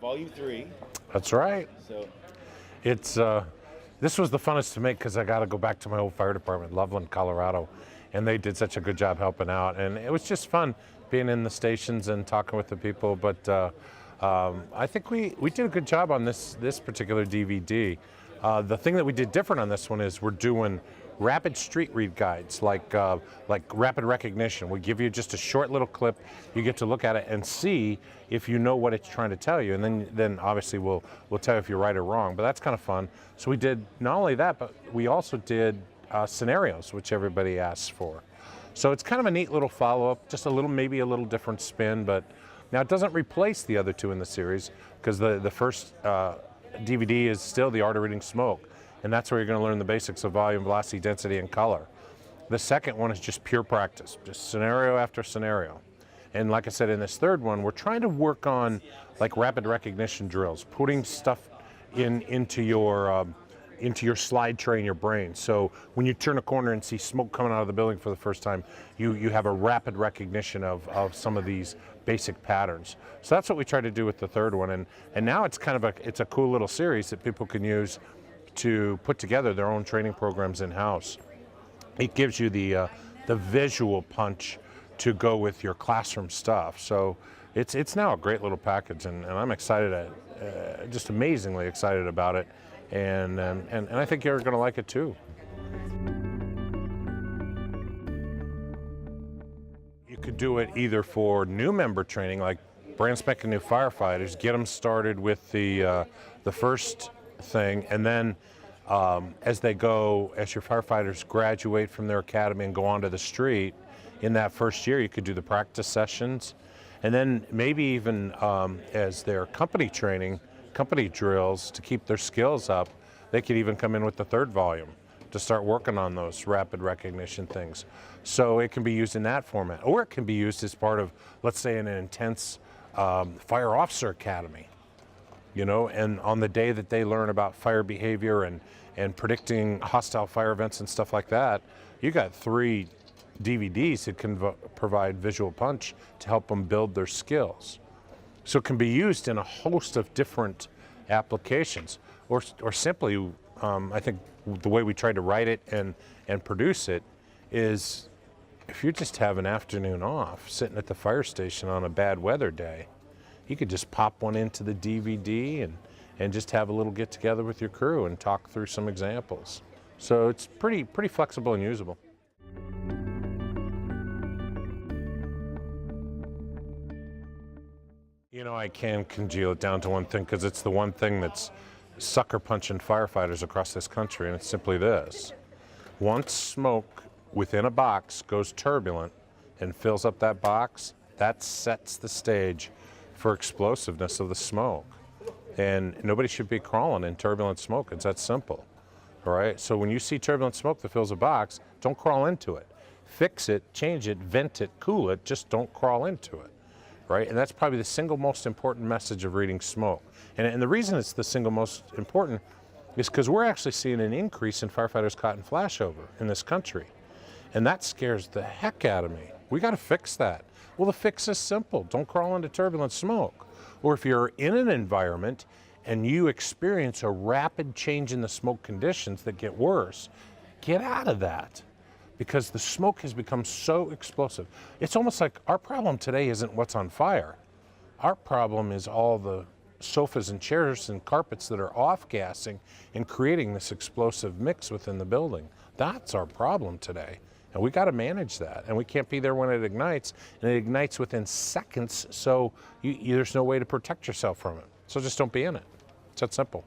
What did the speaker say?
Volume 3. That's right. So It's this was the funnest to make because I got to go back to my old fire department, Loveland, Colorado, and they did such a good job helping out, and it was just fun being in the stations and talking with the people. But I think we did a good job on this particular DVD. The thing that we did different on this one is we're doing rapid street read guides, like rapid recognition. We give you just a short little clip. You get to look at it and see if you know what it's trying to tell you, and then obviously we'll tell you if you're right or wrong. But that's kind of fun. So we did not only that, but we also did scenarios, which everybody asks for. So it's kind of a neat little follow-up, just maybe a little different spin. But now it doesn't replace the other two in the series, because the first DVD is still The Art of Reading Smoke. And that's where you're going to learn the basics of volume, velocity, density, and color. The second one is just pure practice, just scenario after scenario. And like I said, in this third one, we're trying to work on like rapid recognition drills, putting stuff into your slide tray in your brain. So when you turn a corner and see smoke coming out of the building for the first time, you have a rapid recognition of some of these basic patterns. So that's what we try to do with the third one. And now it's kind of a cool little series that people can use to put together their own training programs in-house. It gives you the visual punch to go with your classroom stuff. So it's now a great little package, and I'm excited, just amazingly excited about it, and I think you're going to like it too. You could do it either for new member training, like brand spanking new firefighters, get them started with the first thing, and then as your firefighters graduate from their academy and go onto the street, in that first year you could do the practice sessions, and then maybe even as their company training, company drills to keep their skills up, they could even come in with the third volume to start working on those rapid recognition things. So it can be used in that format, or it can be used as part of, let's say, an intense fire officer academy. You know, and on the day that they learn about fire behavior and predicting hostile fire events and stuff like that, you got 3 DVDs that can provide visual punch to help them build their skills. So it can be used in a host of different applications, or simply, I think the way we try to write it and produce it is, if you just have an afternoon off sitting at the fire station on a bad weather day, you could just pop one into the DVD and just have a little get together with your crew and talk through some examples. So it's pretty flexible and usable. You know, I can congeal it down to one thing, because it's the one thing that's sucker punching firefighters across this country, and it's simply this. Once smoke within a box goes turbulent and fills up that box, that sets the stage for explosiveness of the smoke. And nobody should be crawling in turbulent smoke. It's that simple. All right? So when you see turbulent smoke that fills a box, don't crawl into it. Fix it, change it, vent it, cool it, just don't crawl into it. Right? And that's probably the single most important message of reading smoke. And the reason it's the single most important is because we're actually seeing an increase in firefighters caught in flashover in this country. And that scares the heck out of me. We got to fix that. Well, the fix is simple. Don't crawl into turbulent smoke. Or if you're in an environment and you experience a rapid change in the smoke conditions that get worse, get out of that, because the smoke has become so explosive. It's almost like our problem today isn't what's on fire. Our problem is all the sofas and chairs and carpets that are off-gassing and creating this explosive mix within the building. That's our problem today. And we got to manage that, and we can't be there when it ignites, and it ignites within seconds, so there's no way to protect yourself from it. So just don't be in it. It's that simple.